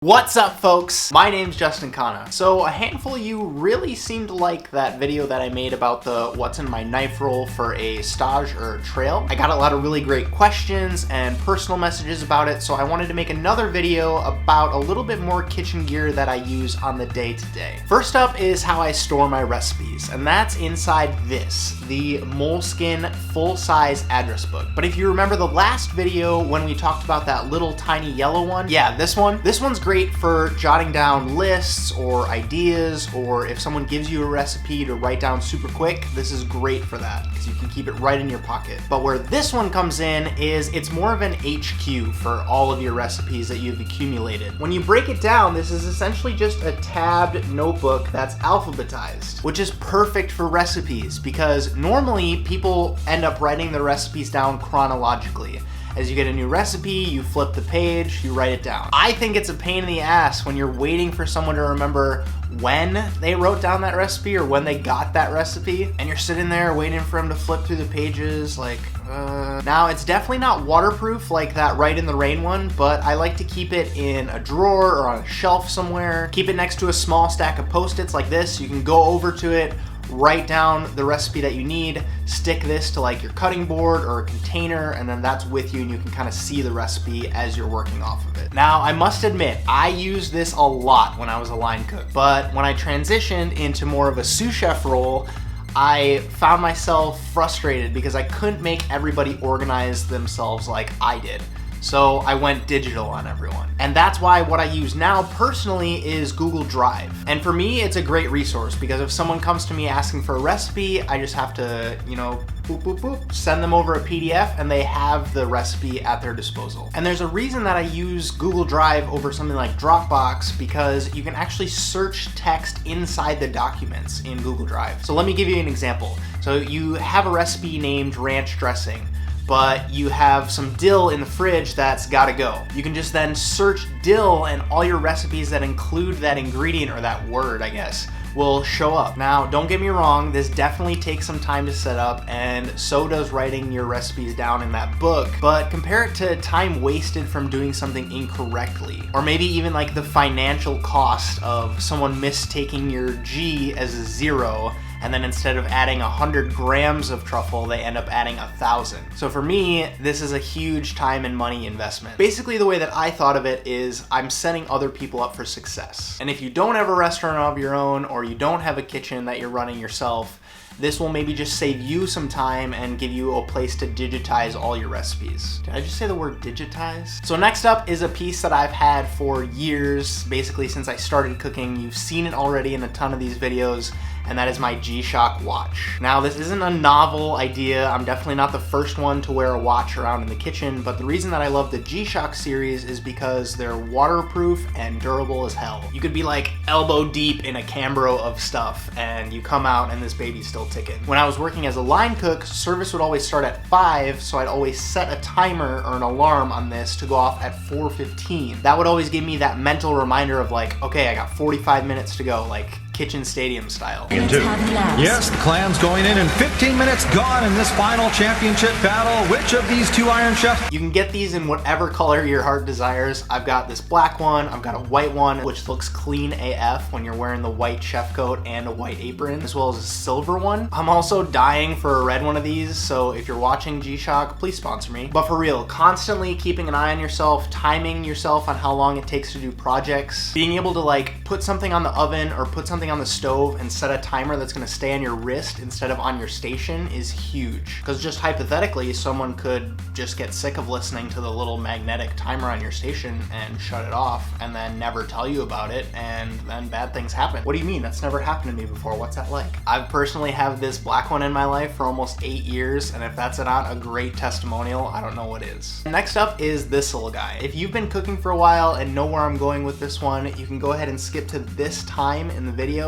What's up, folks? My name's Justin Khanna. So a handful of you really seemed to like that video that I made about the what's in my knife roll for a stage or a trail. I got a lot of really great questions and personal messages about it, so I wanted to make another video about a little bit more kitchen gear that I use on the day-to-day. First up is how I store my recipes, and that's inside this, the Moleskine full-size address book. But if you remember the last video when we talked about that little tiny yellow one, yeah, this one's great for jotting down lists or ideas, or if someone gives you a recipe to write down super quick, this is great for that because you can keep it right in your pocket. But where this one comes in is it's more of an HQ for all of your recipes that you've accumulated. When you break it down, this is essentially just a tabbed notebook that's alphabetized, which is perfect for recipes because normally people end up writing their recipes down chronologically. As you get a new recipe, you flip the page, you write it down. I think it's a pain in the ass when you're waiting for someone to remember when they wrote down that recipe or when they got that recipe, and you're sitting there waiting for them to flip through the pages like, Now, it's definitely not waterproof like that Write in the Rain one, but I like to keep it in a drawer or on a shelf somewhere. Keep it next to a small stack of Post-its like this. You can go over to it, write down the recipe that you need, stick this to like your cutting board or a container, and then that's with you and you can kind of see the recipe as you're working off of it. Now, I must admit, I used this a lot when I was a line cook, but when I transitioned into more of a sous chef role, I found myself frustrated because I couldn't make everybody organize themselves like I did. So I went digital on everyone. And that's why what I use now personally is Google Drive. And for me, it's a great resource because if someone comes to me asking for a recipe, I just have to, boop, boop, boop, send them over a PDF and they have the recipe at their disposal. And there's a reason that I use Google Drive over something like Dropbox because you can actually search text inside the documents in Google Drive. So let me give you an example. So you have a recipe named ranch dressing, but you have some dill in the fridge that's gotta go. You can just then search dill and all your recipes that include that ingredient or that word, I guess, will show up. Now, don't get me wrong, this definitely takes some time to set up, and so does writing your recipes down in that book, but compare it to time wasted from doing something incorrectly, or maybe even like the financial cost of someone mistaking your G as a 0, and then instead of adding 100 grams of truffle, they end up adding 1,000. So for me, this is a huge time and money investment. Basically, the way that I thought of it is I'm setting other people up for success. And if you don't have a restaurant of your own, or you don't have a kitchen that you're running yourself, this will maybe just save you some time and give you a place to digitize all your recipes. Did I just say the word digitize? So next up is a piece that I've had for years, basically since I started cooking. You've seen it already in a ton of these videos, and that is my GShock Watch. Now, this isn't a novel idea. I'm definitely not the first one to wear a watch around in the kitchen, but the reason that I love the GShock series is because they're waterproof and durable as hell. You could be like elbow deep in a Cambro of stuff, and you come out and this baby's still ticking. When I was working as a line cook, service would always start at 5, so I'd always set a timer or an alarm on this to go off at 4:15. That would always give me that mental reminder of like, okay, I got 45 minutes to go, like kitchen stadium style. Yes, the Clan's going in 15 minutes gone in this final championship battle. Which of these two Iron Chefs? You can get these in whatever color your heart desires. I've got this black one, I've got a white one, which looks clean AF when you're wearing the white chef coat and a white apron, as well as a silver one. I'm also dying for a red one of these, so if you're watching GShock, please sponsor me. But for real, constantly keeping an eye on yourself, timing yourself on how long it takes to do projects, being able to like put something on the oven or put something on the stove and set a timer that's gonna stay on your wrist instead of on your station is huge. Because just hypothetically, someone could just get sick of listening to the little magnetic timer on your station and shut it off and then never tell you about it, and then bad things happen. What do you mean? That's never happened to me before. What's that like? I've personally have this black one in my life for almost 8 years, and if that's not a great testimonial, I don't know what is. Next up is this little guy. If you've been cooking for a while and know where I'm going with this one, you can go ahead and skip to this time in the video.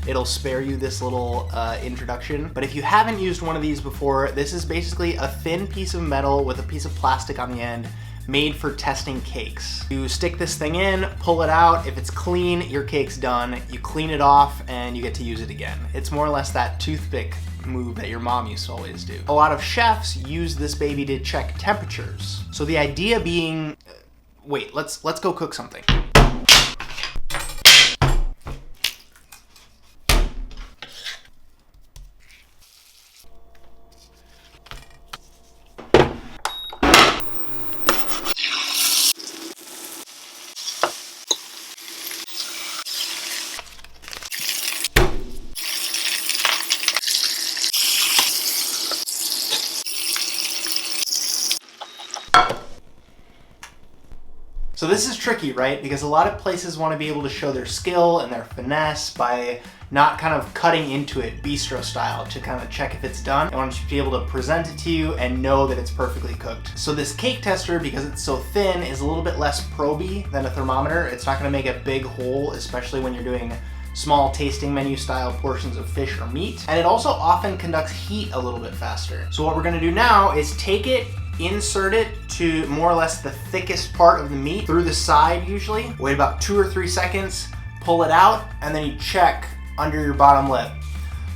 It'll spare you this little introduction. But if you haven't used one of these before, this is basically a thin piece of metal with a piece of plastic on the end made for testing cakes. You stick this thing in, pull it out. If it's clean, your cake's done. You clean it off and you get to use it again. It's more or less that toothpick move that your mom used to always do. A lot of chefs use this baby to check temperatures. So the idea being, wait, let's go cook something. So this is tricky, right? Because a lot of places want to be able to show their skill and their finesse by not kind of cutting into it bistro style to kind of check if it's done. They want to be able to present it to you and know that it's perfectly cooked. So this cake tester, because it's so thin, is a little bit less proby than a thermometer. It's not going to make a big hole, especially when you're doing small tasting menu style portions of fish or meat. And it also often conducts heat a little bit faster. So what we're going to do now is take it, insert it to more or less the thickest part of the meat through the side usually. Wait about 2 or 3 seconds, pull it out, and then you check under your bottom lip.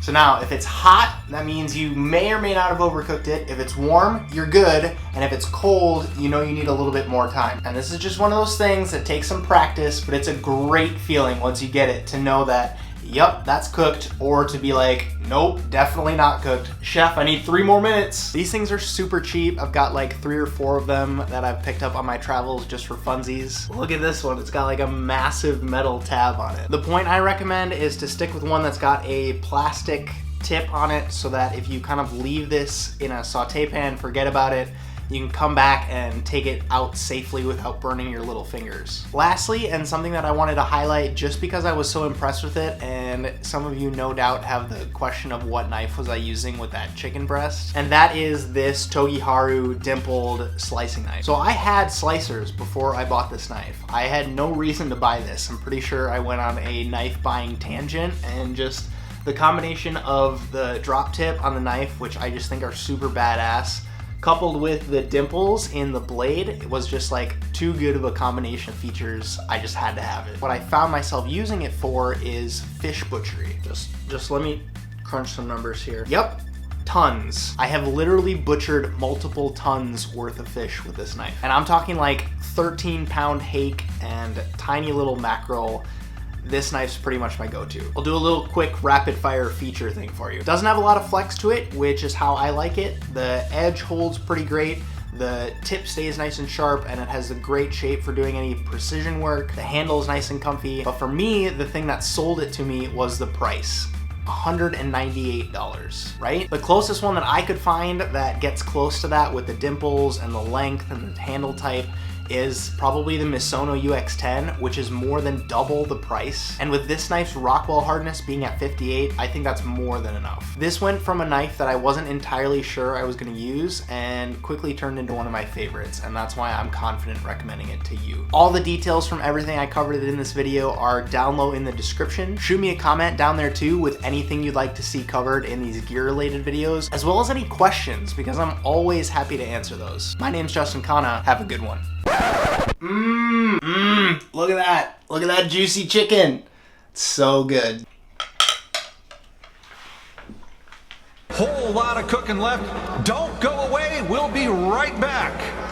So now if it's hot, that means you may or may not have overcooked it. If it's warm, you're good. And if it's cold, you know you need a little bit more time. And this is just one of those things that takes some practice, but it's a great feeling once you get it to know that, yep, that's cooked, or to be like, nope, definitely not cooked. Chef, I need 3 more minutes. These things are super cheap. I've got like 3 or 4 of them that I've picked up on my travels just for funsies. Look at this one. It's got like a massive metal tab on it. The point I recommend is to stick with one that's got a plastic tip on it so that if you kind of leave this in a saute pan, forget about it, you can come back and take it out safely without burning your little fingers. Lastly, and something that I wanted to highlight just because I was so impressed with it, and some of you no doubt have the question of what knife was I using with that chicken breast, and that is this Togiharu dimpled slicing knife. So I had slicers before I bought this knife. I had no reason to buy this. I'm pretty sure I went on a knife buying tangent, and just the combination of the drop tip on the knife, which I just think are super badass, coupled with the dimples in the blade, it was just like too good of a combination of features. I just had to have it. What I found myself using it for is fish butchery. Just let me crunch some numbers here. Yep, tons. I have literally butchered multiple tons worth of fish with this knife. And I'm talking like 13-pound hake and tiny little mackerel. This knife's pretty much my go-to. I'll do a little quick rapid fire feature thing for you. Doesn't have a lot of flex to it, which is how I like it. The edge holds pretty great. The tip stays nice and sharp, and it has a great shape for doing any precision work. The handle is nice and comfy. But for me, the thing that sold it to me was the price. $198, right? The closest one that I could find that gets close to that with the dimples and the length and the handle type is probably the Misono UX10, which is more than double the price. And with this knife's Rockwell hardness being at 58, I think that's more than enough. This went from a knife that I wasn't entirely sure I was gonna use and quickly turned into one of my favorites, and that's why I'm confident recommending it to you. All the details from everything I covered in this video are down low in the description. Shoot me a comment down there too with anything you'd like to see covered in these gear-related videos, as well as any questions, because I'm always happy to answer those. My name's Justin Khanna. Have a good one. Look at that. Look at that juicy chicken. It's so good. Whole lot of cooking left. Don't go away. We'll be right back.